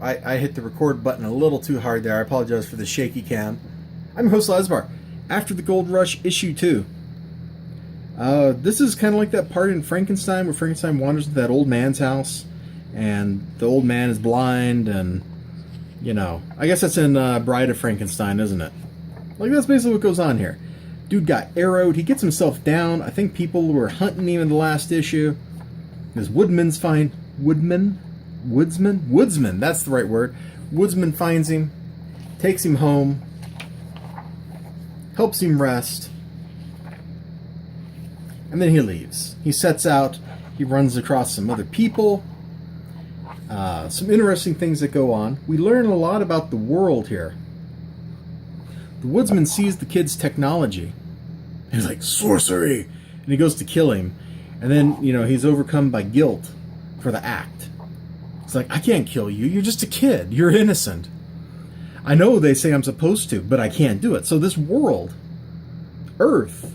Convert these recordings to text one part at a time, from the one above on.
I hit the record button a little too hard there. I apologize for the shaky cam. I'm your host, Elizibar. After the Gold Rush, issue 2. This is kind of like that part in Frankenstein where Frankenstein wanders into that old man's house, and the old man is blind, and, you know, I guess that's in Bride of Frankenstein, isn't it? Like, that's basically what goes on here. Dude got arrowed. He gets himself down. I think people were hunting him in the last issue. His woodsman, that's the right word. Woodsman finds him, takes him home, helps him rest, and then he leaves. He sets out, he runs across some other people, some interesting things that go on. We learn a lot about the world here. The woodsman sees the kid's technology. He's like, sorcery! And he goes to kill him. And then, you know, he's overcome by guilt for the act. It's like, I can't kill you. You're just a kid. You're innocent. I know they say I'm supposed to, but I can't do it. So this world, Earth,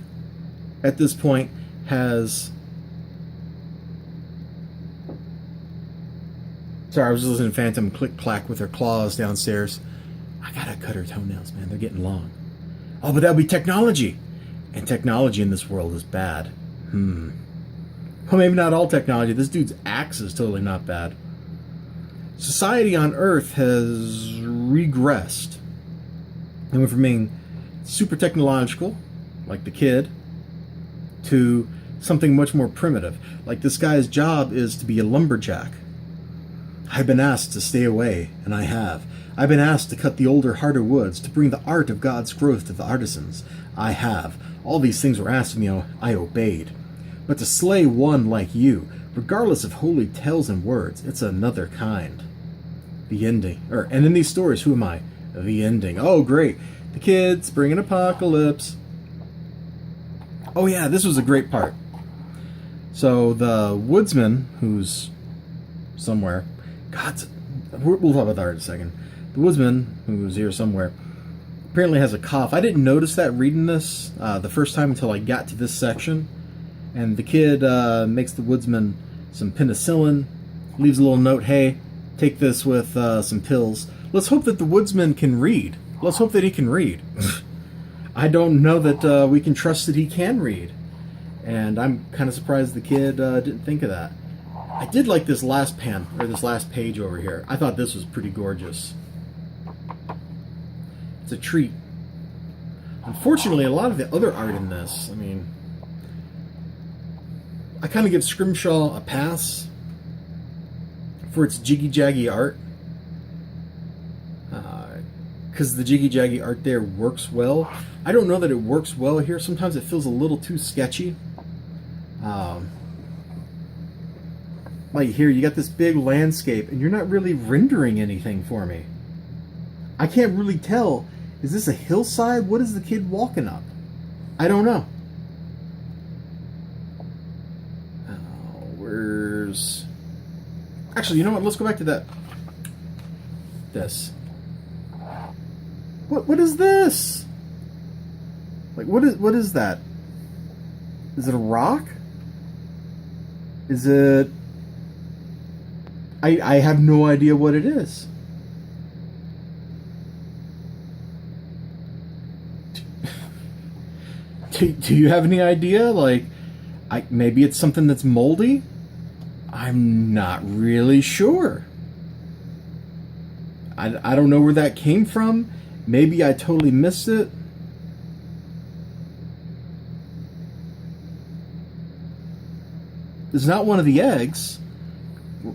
at this point, has... Sorry, I was listening to Phantom click-clack with her claws downstairs. I gotta cut her toenails, man. They're getting long. Oh, but that'll be technology. And technology in this world is bad. Well, maybe not all technology. This dude's axe is totally not bad. Society on Earth has regressed. It went from being super technological, like the kid, to something much more primitive. Like this guy's job is to be a lumberjack. I've been asked to stay away, and I have. I've been asked to cut the older, harder woods, to bring the art of God's growth to the artisans. I have. All these things were asked of me, I obeyed. But to slay one like you, regardless of holy tales and words, it's another kind. The ending. And in these stories, who am I? The ending. Oh, great. The kids bring an apocalypse. Oh, yeah, this was a great part. So the woodsman, who's somewhere... God, we'll talk about that in a second. The woodsman, who's here somewhere, apparently has a cough. I didn't notice that reading this the first time until I got to this section. And the kid makes the woodsman some penicillin, leaves a little note, hey, take this with some pills. Let's hope that the woodsman can read. Let's hope that he can read. I don't know that we can trust that he can read. And I'm kind of surprised the kid didn't think of that. I did like this last this last page over here. I thought this was pretty gorgeous. It's a treat. Unfortunately, a lot of the other art in this, I mean... I kind of give Scrimshaw a pass for its jiggy-jaggy art. Because the jiggy-jaggy art there works well. I don't know that it works well here. Sometimes it feels a little too sketchy. Like here, you got this big landscape, and you're not really rendering anything for me. I can't really tell. Is this a hillside? What is the kid walking up? I don't know. Where's... Actually, you know what? Let's go back to that. This. What is this? Like, what is that? Is it a rock? Is it... I have no idea what it is. Do you have any idea? Like, maybe it's something that's moldy? I'm not really sure. I don't know where that came from. Maybe I totally missed it. It's not one of the eggs.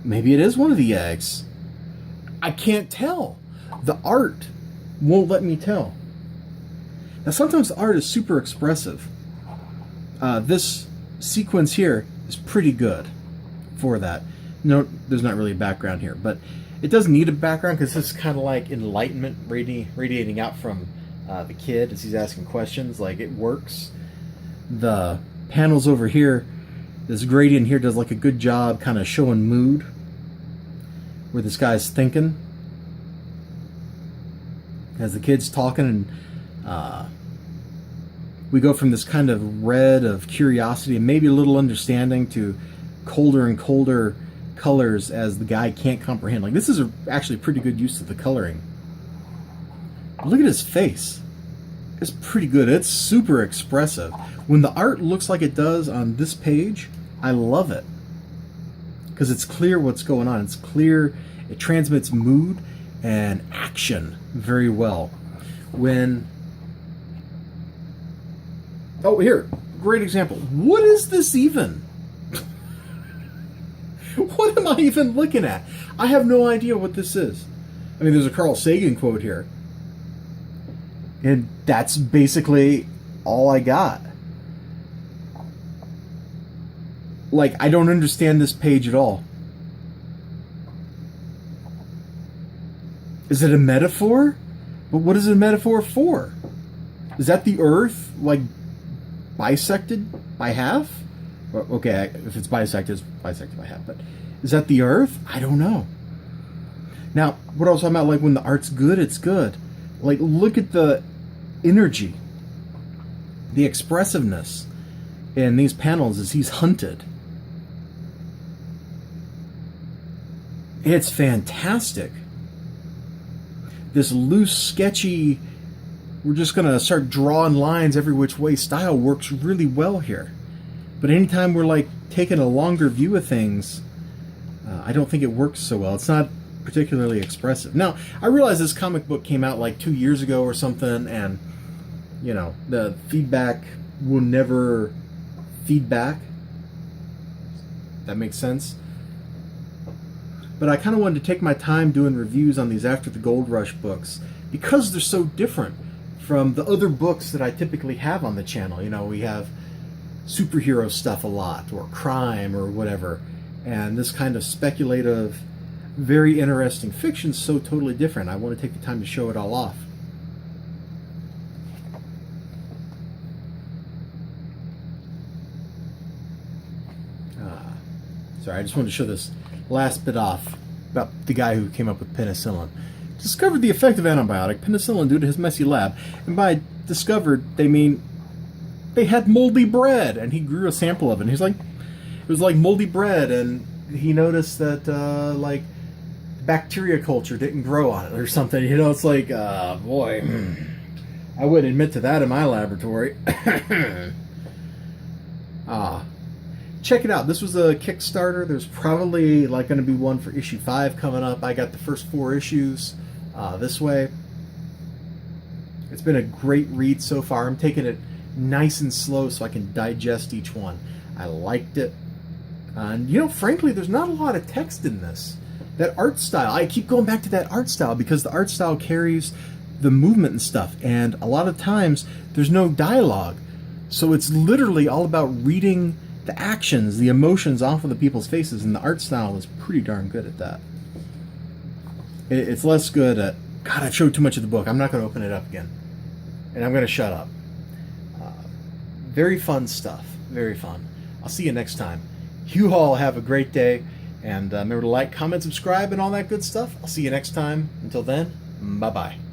Maybe it is one of the eggs. I can't tell. The art won't let me tell. Now, sometimes the art is super expressive. This sequence here is pretty good for that. No, there's not really a background here, but it doesn't need a background because this is kind of like enlightenment radiating out from the kid as he's asking questions. Like, it works. The panels over here, this gradient here does like a good job kind of showing mood where this guy's thinking as the kid's talking, and we go from this kind of red of curiosity and maybe a little understanding to colder and colder colors as the guy can't comprehend. Like, this is actually pretty good use of the coloring. Look at his face. It's pretty good. It's super expressive. When the art looks like it does on this page, I love it. Because it's clear what's going on. It's clear. It transmits mood and action very well. When... Oh, here. Great example. What is this even? What am I even looking at? I have no idea what this is. I mean, there's a Carl Sagan quote here. And that's basically all I got. Like, I don't understand this page at all. Is it a metaphor? But what is it a metaphor for? Is that the Earth, like, bisected by half? Okay, if it's bisected, it's bisected by half. But is that the Earth? I don't know. Now, what I was talking about, like, when the art's good, it's good. Like, look at the energy, the expressiveness in these panels as he's hunted. It's fantastic. This loose, sketchy, we're just going to start drawing lines every which way style works really well here. But anytime we're like taking a longer view of things, I don't think it works so well. It's not particularly expressive. Now, I realize this comic book came out like 2 years ago or something, and, you know, the feedback will never feedback. That makes sense. But I kind of wanted to take my time doing reviews on these After the Gold Rush books because they're so different from the other books that I typically have on the channel. You know, we have superhero stuff a lot, or crime, or whatever. And this kind of speculative, very interesting fiction is so totally different. I want to take the time to show it all off. Sorry, I just wanted to show this last bit off about the guy who came up with penicillin. Discovered the effective antibiotic, penicillin, due to his messy lab. And by discovered, they mean they had moldy bread, and he grew a sample of it. And he's like, it was like moldy bread, and he noticed that like bacteria culture didn't grow on it or something. You know, it's like, boy, I wouldn't admit to that in my laboratory. Check it out. This was a Kickstarter. There's probably like going to be one for issue 5 coming up. I got the first 4 issues this way. It's been a great read so far. I'm taking it nice and slow so I can digest each one. I liked it. And, you know, frankly, there's not a lot of text in this. That art style, I keep going back to that art style because the art style carries the movement and stuff. And a lot of times, there's no dialogue. So it's literally all about reading the actions, the emotions off of the people's faces, and the art style is pretty darn good at that. It's less good at, God, I've showed too much of the book. I'm not going to open it up again. And I'm going to shut up. Very fun stuff. Very fun. I'll see you next time. You all have a great day. And remember to like, comment, subscribe, and all that good stuff. I'll see you next time. Until then, bye-bye.